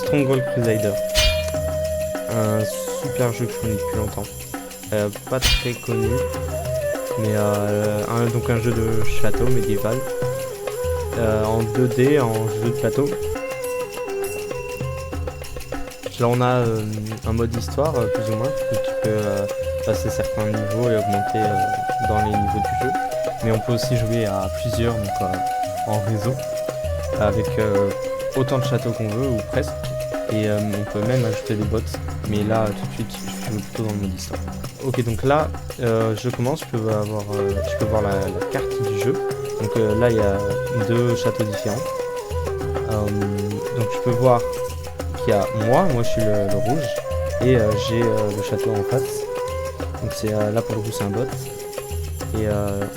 Stronghold Crusader. Un super jeu que je connais depuis longtemps. Pas très connu. Mais donc un jeu de château médiéval. En 2D, en jeu de plateau. Là on a un mode histoire plus ou moins, où tu peux passer certains niveaux et augmenter dans les niveaux du jeu. Mais on peut aussi jouer à plusieurs, donc en réseau, avec autant de châteaux qu'on veut, ou presque. Et on peut même ajouter des bots. Mais là tout de suite je joue plutôt dans le mode histoire. Ok, donc là je commence, je peux voir la carte du jeu. Donc là il y a 2 châteaux différents. Donc je peux voir qu'il y a moi je suis le rouge, et j'ai le château en face. Donc c'est là pour le coup c'est un bot. Et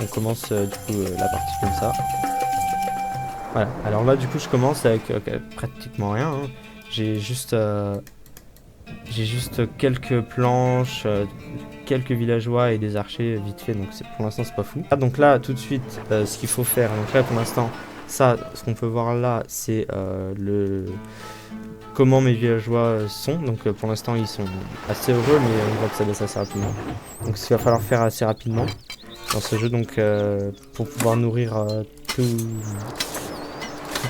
on commence du coup la partie comme ça. Voilà, alors là du coup je commence avec pratiquement rien, hein. J'ai juste quelques planches, quelques villageois et des archers vite fait, donc pour l'instant c'est pas fou. Ah, donc là tout de suite ce qu'il faut faire, donc là pour l'instant ça, ce qu'on peut voir là c'est comment mes villageois sont. Donc pour l'instant ils sont assez heureux, mais on voit que ça baisse assez rapidement. Donc ce qu'il va falloir faire assez rapidement dans ce jeu, donc pour pouvoir nourrir toutes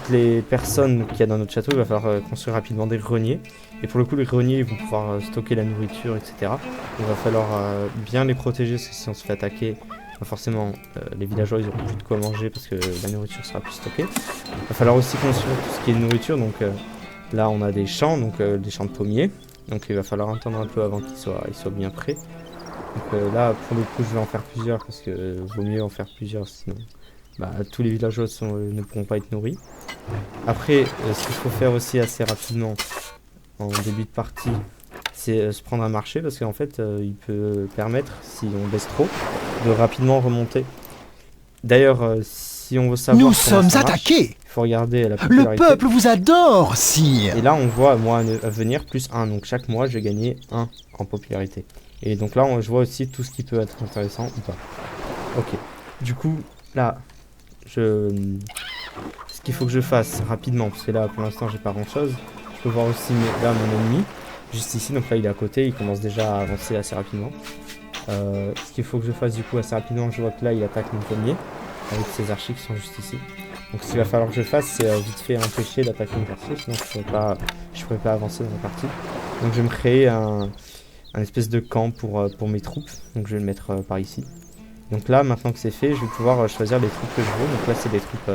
les personnes qu'il y a dans notre château, il va falloir construire rapidement des greniers. Et pour le coup les greniers ils vont pouvoir stocker la nourriture, etc. Il va falloir bien les protéger, parce que si on se fait attaquer, forcément les villageois ils auront plus de quoi manger parce que la nourriture sera plus stockée. Il va falloir aussi construire tout ce qui est nourriture, donc là on a des champs, donc des champs de pommiers. Donc il va falloir attendre un peu avant qu'ils soient bien prêts. Donc là pour le coup je vais en faire plusieurs, parce que vaut mieux en faire plusieurs, sinon tous les villageois ne pourront pas être nourris. Après ce qu'il faut faire aussi assez rapidement en début de partie, c'est se prendre un marché, parce qu'en fait il peut permettre, si on baisse trop, de rapidement remonter. D'ailleurs si on veut savoir nous sommes attaqués. Il faut regarder la popularité. Le peuple vous adore, sire. Et là on voit moi à venir plus 1, donc chaque mois je vais gagner 1 en popularité. Et donc là je vois aussi tout ce qui peut être intéressant ou pas. Ok, du coup là ce qu'il faut que je fasse rapidement, parce que là pour l'instant j'ai pas grand chose. Je peux voir aussi là mon ennemi juste ici, donc là il est à côté, il commence déjà à avancer assez rapidement. Ce qu'il faut que je fasse du coup assez rapidement, je vois que là il attaque mon pommier avec ses archers qui sont juste ici. Donc ce qu'il va falloir que je fasse, c'est vite fait empêcher d'attaquer une archer, sinon je pourrais pas avancer dans la partie. Donc je vais me créer un espèce de camp pour mes troupes, donc je vais le mettre par ici. Donc là maintenant que c'est fait, je vais pouvoir choisir les troupes que je veux. Donc là c'est des troupes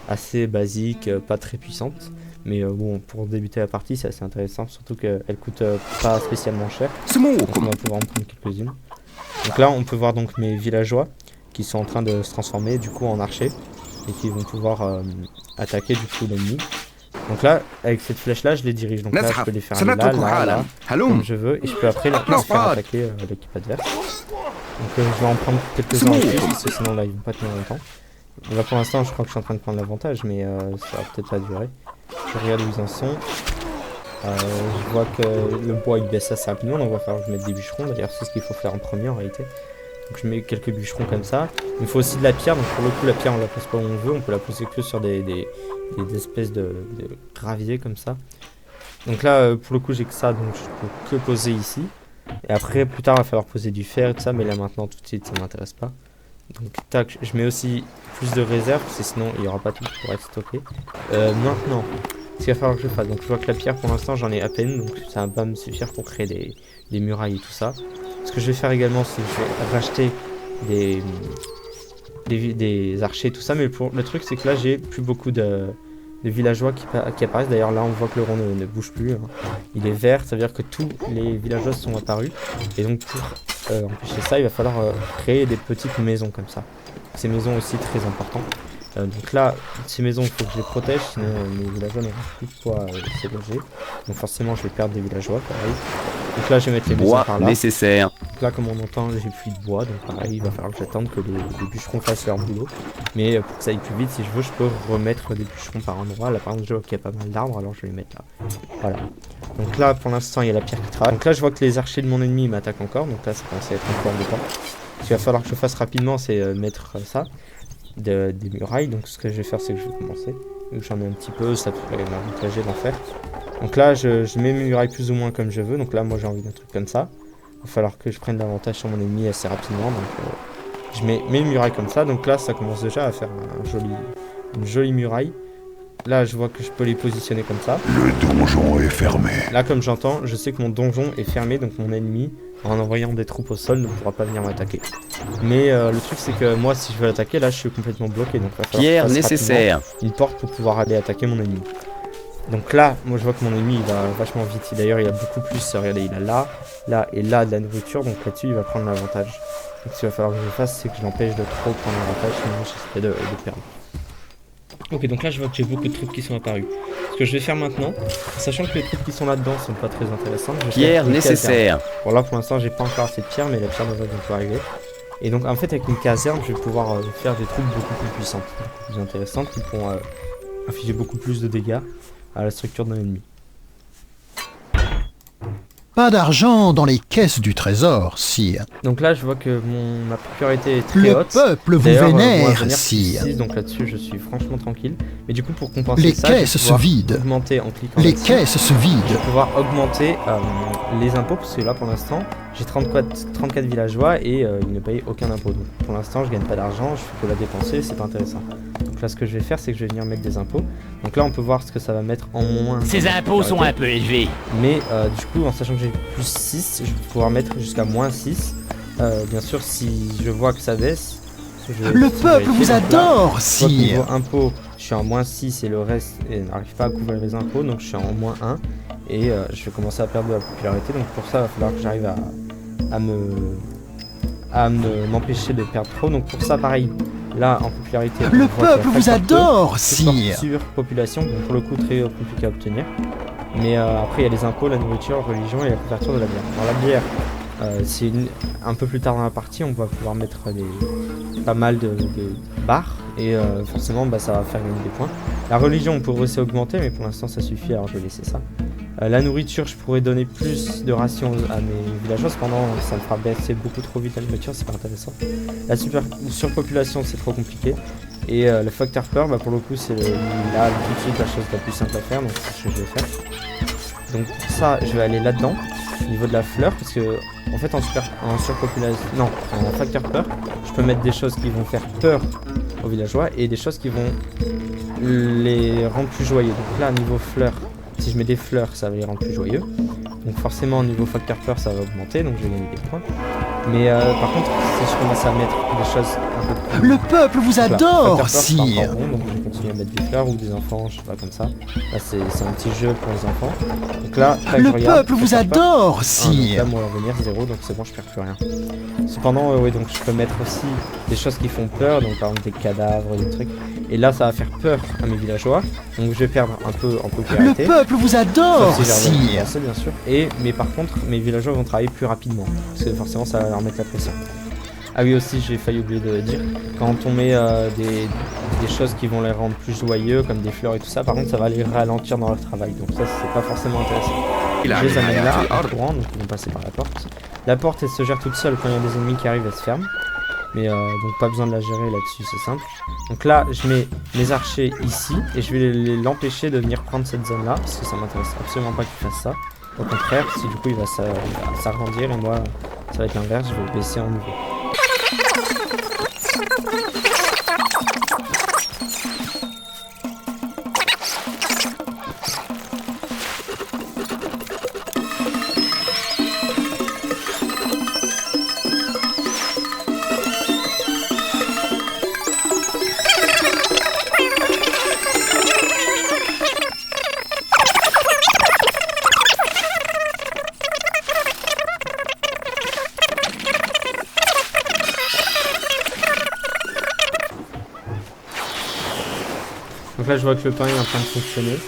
assez basiques, pas très puissantes, mais bon, pour débuter la partie c'est assez intéressant, surtout qu'elles coûtent pas spécialement cher. Donc on va pouvoir en prendre quelques-unes. Donc là on peut voir donc mes villageois qui sont en train de se transformer du coup en archers, et qui vont pouvoir attaquer du coup l'ennemi. Donc là, avec cette flèche là, je les dirige. Donc là, je peux les faire aller là, comme je veux, et je peux après leur faire attaquer l'équipe adverse. Donc je vais en prendre quelques-uns en plus, parce que sinon là, ils vont pas tenir longtemps. Là pour l'instant, je crois que je suis en train de prendre l'avantage, mais ça va peut-être pas durer. Je regarde où ils en sont. Je vois que le bois il baisse assez rapidement, donc il va falloir que je mette des bûcherons. D'ailleurs, c'est ce qu'il faut faire en premier en réalité. Donc je mets quelques bûcherons comme ça. Il faut aussi de la pierre, donc pour le coup la pierre on la pose pas où on veut, on peut la poser que sur des espèces de graviers comme ça. Donc là pour le coup j'ai que ça, donc je peux que poser ici. Et après plus tard il va falloir poser du fer et tout ça, mais là maintenant tout de suite ça m'intéresse pas. Donc tac, je mets aussi plus de réserve, parce que sinon il n'y aura pas tout pour être stocké. Maintenant, ce qu'il va falloir que je fasse, donc je vois que la pierre pour l'instant j'en ai à peine, donc ça va pas me suffire pour créer des murailles et tout ça. Ce que je vais faire également, c'est que je vais racheter des archers et tout ça, mais le truc c'est que là j'ai plus beaucoup de villageois qui apparaissent. D'ailleurs là on voit que le rond ne bouge plus, hein. Il est vert, ça veut dire que tous les villageois sont apparus, et donc pour empêcher ça il va falloir créer des petites maisons comme ça. Ces maisons aussi très importantes. Donc là, ces maisons, il faut que je les protège, sinon mes villageois n'auront plus de quoi se loger. Donc forcément, je vais perdre des villageois, pareil. Donc là, je vais mettre les maisons par là. Nécessaire. Donc là, comme on entend, j'ai plus de bois, donc pareil, il va falloir que j'attende que les bûcherons fassent leur boulot. Mais pour que ça aille plus vite, si je veux, je peux remettre des bûcherons par endroit. Là, par exemple, je vois qu'il y a pas mal d'arbres, alors je vais les mettre là. Voilà. Donc là, pour l'instant, il y a la pierre qui travaille. Donc là, je vois que les archers de mon ennemi m'attaquent encore, donc là, ça commence à être un peu embêtant. Ce qu'il va falloir que je fasse rapidement, c'est mettre ça. Des murailles. Donc ce que je vais faire, c'est que je vais commencer. Donc j'en ai un petit peu, ça pourrait m'avantager d'en faire. Donc là, je mets mes murailles plus ou moins comme je veux. Donc là, moi, j'ai envie d'un truc comme ça. Il va falloir que je prenne l'avantage sur mon ennemi assez rapidement. Donc je mets mes murailles comme ça. Donc là, ça commence déjà à faire une jolie muraille. Là, je vois que je peux les positionner comme ça. Le donjon est fermé. Là, comme j'entends, je sais que mon donjon est fermé. Donc mon ennemi, en envoyant des troupes au sol, ne pourra pas venir m'attaquer. Mais le truc, c'est que moi, si je veux l'attaquer, là, je suis complètement bloqué. Donc il va falloir Pierre que je fasse nécessaire. rapidement une porte pour pouvoir aller attaquer mon ennemi. Donc là, moi je vois que mon ennemi il va vachement vite. D'ailleurs, il a beaucoup plus. Regardez, il a là et là de la nourriture. Donc là-dessus, il va prendre l'avantage. Donc ce qu'il va falloir que je fasse, c'est que je l'empêche de trop prendre l'avantage. Sinon, je risquerai de perdre. Ok, donc là, je vois que j'ai beaucoup de troupes qui sont apparues. Ce que je vais faire maintenant, sachant que les troupes qui sont là-dedans sont pas très intéressantes. Je vais Pierre faire une nécessaire. caserne. Bon, là pour l'instant, j'ai pas encore assez de pierre, mais la pierre devrait bientôt arriver. Et donc, en fait, avec une caserne, je vais pouvoir faire des troupes beaucoup plus puissantes, beaucoup plus intéressantes, qui pourront infliger beaucoup plus de dégâts à la structure d'un ennemi. Pas d'argent dans les caisses du trésor, sire. Donc là, je vois que ma popularité est très Le haute. peuple vous D'ailleurs, moi, vénère, venir sire. plus 6, donc là-dessus, je suis franchement tranquille. Mais du coup, pour compenser Les ça, je vais caisses se pouvoir vident. augmenter en cliquant Les là-dessus. caisses se Je vident. vais pouvoir augmenter les impôts, parce que là, pour l'instant, j'ai 34 villageois et ils ne payent aucun impôt. Donc pour l'instant, je gagne pas d'argent, je fais que la dépenser, c'est pas intéressant. Donc là, ce que je vais faire, c'est que je vais venir mettre des impôts. Donc là, on peut voir ce que ça va mettre en moins. Ces impôts sont un peu élevés. Mais du coup, en sachant que j'ai plus 6, je vais pouvoir mettre jusqu'à moins 6. Bien sûr, si je vois que ça baisse, Le peuple vous adore, Niveau sire. impôt, je suis en moins 6 et le reste n'arrive pas à couvrir les impôts, donc je suis en moins 1. Et je vais commencer à perdre de la popularité, donc pour ça, il va falloir que j'arrive à m'empêcher de perdre trop. Donc pour ça, pareil, là en popularité, Le on voit peuple qu'il y a vous facteur peu, adore, c'est fort sire. sur population, donc pour le coup très compliqué à obtenir. Mais après il y a les impôts, la nourriture, la religion et la couverture de la bière. Alors la bière, c'est un peu plus tard dans la partie, on va pouvoir mettre pas mal de barres et forcément ça va faire gagner des points. La religion on pourrait aussi augmenter, mais pour l'instant ça suffit, alors je vais laisser ça. La nourriture, je pourrais donner plus de rations à mes villageois, cependant ça me fera baisser beaucoup trop vite la nourriture, c'est pas intéressant. La surpopulation c'est trop compliqué. Et le facteur peur, pour le coup c'est là tout de suite la chose la plus simple à faire, donc c'est ce que je vais faire. Donc pour ça je vais aller là-dedans, au niveau de la fleur, parce que en fait en surpopulation, non, en facteur peur, je peux mettre des choses qui vont faire peur aux villageois et des choses qui vont les rendre plus joyeux. Donc là niveau fleur, si je mets des fleurs, ça va les rendre plus joyeux. Donc forcément, au niveau facteur peur, ça va augmenter, donc je vais gagner des points. Mais par contre, si je commence à mettre des choses un peu plus... Le peuple vous Voilà, adore, facteur peur, c'est pas sire. encore bon, donc je vais continuer à mettre des fleurs ou des enfants, je sais pas, comme ça. Là, c'est un petit jeu pour les enfants. Donc là, tac, je Le regarde, peuple vous facteur peur. adore, Donc là, sire. moi, revenir 0, donc c'est bon, je perds plus rien. Cependant, oui, donc je peux mettre aussi des choses qui font peur, donc par exemple des cadavres, des trucs. Et là, ça va faire peur à mes villageois, donc je vais perdre un peu en Le popularité. peuple vous adore, Sauf si j'arrive à sire. avancer, bien sûr. Mais par contre, mes villageois vont travailler plus rapidement, parce que forcément, ça va leur mettre la pression. Ah oui, aussi, j'ai failli oublier de dire, quand on met des choses qui vont les rendre plus joyeux, comme des fleurs et tout ça, par contre, ça va les ralentir dans leur travail, donc ça, c'est pas forcément intéressant. Je les amène là, en courant, donc ils vont passer par la porte. La porte, elle se gère toute seule, quand il y a des ennemis qui arrivent, elle se ferme. Mais donc pas besoin de la gérer là-dessus, c'est simple. Donc là, je mets mes archers ici, et je vais l'empêcher de venir prendre cette zone-là, parce que ça m'intéresse absolument pas qu'il fasse ça. Au contraire, si du coup il va s'agrandir, et moi, ça va être l'inverse, je vais baisser en niveau. Donc là, je vois que le pain est en train de fonctionner.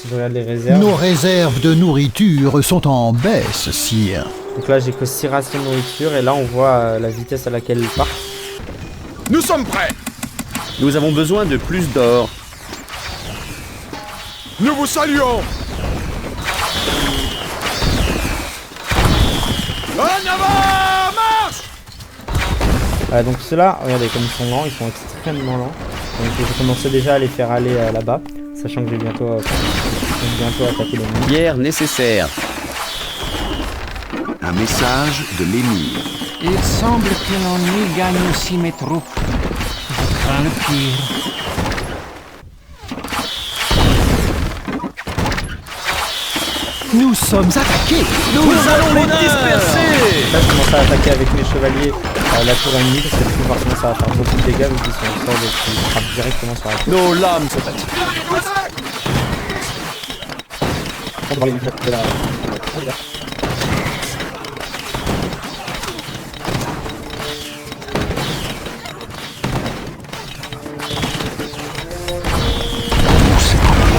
Si je regarde les réserves. Nos réserves de nourriture sont en baisse, sire. Donc là, j'ai que 6 rations de nourriture, et là, on voit la vitesse à laquelle ils partent. Nous sommes prêts. Nous avons besoin de plus d'or. Nous vous saluons. En avant, marche. Donc ceux-là, regardez comme ils sont lents, ils sont extrêmement lents. Donc j'ai commencé déjà à les faire aller là-bas, sachant que j'ai bientôt vont bientôt attaquer l'ennemi. Bière nécessaire. Un message de l'émir. Il semble que l'ennui gagne aussi mes troupes. Je crains le pire. Nous sommes attaqués. Là, je commence à attaquer avec mes chevaliers la tour ennemie parce que du coup, forcément, ça va faire beaucoup de dégâts vu qu'ils sont au sol et qu'ils frappent directement sur la tour. Nos lames sont fatiguées. On va les faire là.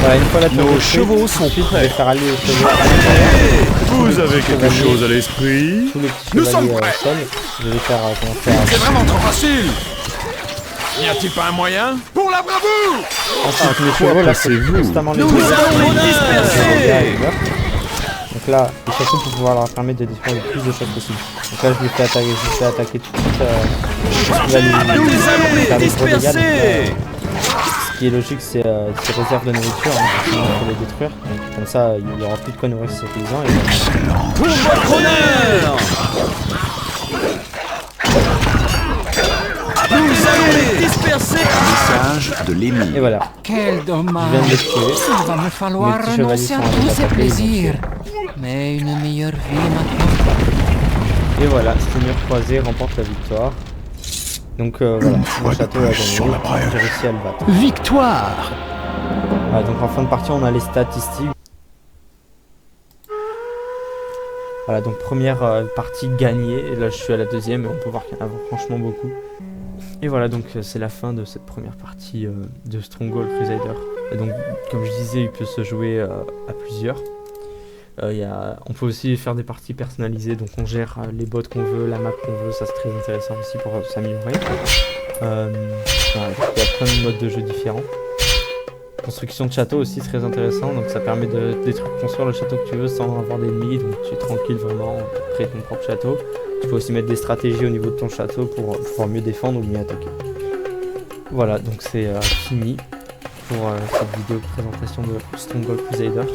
Voilà, une fois la tour Nos détruite, chevaux sont ensuite, je prêts. vais faire aller les chevaux à l'intérieur. Vous avez quelque chevaliers. chose à l'esprit? Tous les petits Nous chevaliers sommes au prêts. sol. Je vais faire commencer à... C'est vraiment trop facile. N'y a-t-il pas un moyen? Pour la bravoure! Enfin, tous les chevaux, là, faut constamment les Nous allons les disperser. Donc là, et surtout pour pouvoir leur permettre de détruire le plus de choses possible. Donc là, je les fais attaquer tout de suite. Nous allons les disperser. Ce qui est logique, c'est ces réserves de nourriture, hein, sinon il faut les détruire. Comme ça, il n'y aura plus de quoi nourrir ces paysans. Et... Pour votre honneur. Nous allons les disperser. Message de l'émir. Et voilà, Quel je dommage. viens de les tuer. Il va me falloir Mes petits renoncer à chevaliers sont tous ces attaqués, plaisirs. Mais une meilleure vie maintenant. Et voilà, Seigneur Croisé remporte la victoire. Donc voilà, mon château a gagné, j'ai réussi à le battre. Victoire. Voilà, donc en fin de partie, on a les statistiques. Voilà, donc première partie gagnée, et là je suis à la deuxième, et on peut voir qu'il y en a franchement beaucoup. Et voilà, donc c'est la fin de cette première partie de Stronghold Crusader. Et donc, comme je disais, il peut se jouer à plusieurs. On peut aussi faire des parties personnalisées, donc on gère les bots qu'on veut, la map qu'on veut, ça c'est très intéressant aussi pour s'améliorer. Voilà, il y a plein de modes de jeu différents. Construction de château aussi très intéressant, donc ça permet de construire le château que tu veux sans avoir d'ennemis, donc tu es tranquille vraiment, créer ton propre château. Tu peux aussi mettre des stratégies au niveau de ton château pour pouvoir mieux défendre ou mieux attaquer. Voilà, donc c'est fini pour cette vidéo de présentation de Stronghold Crusader.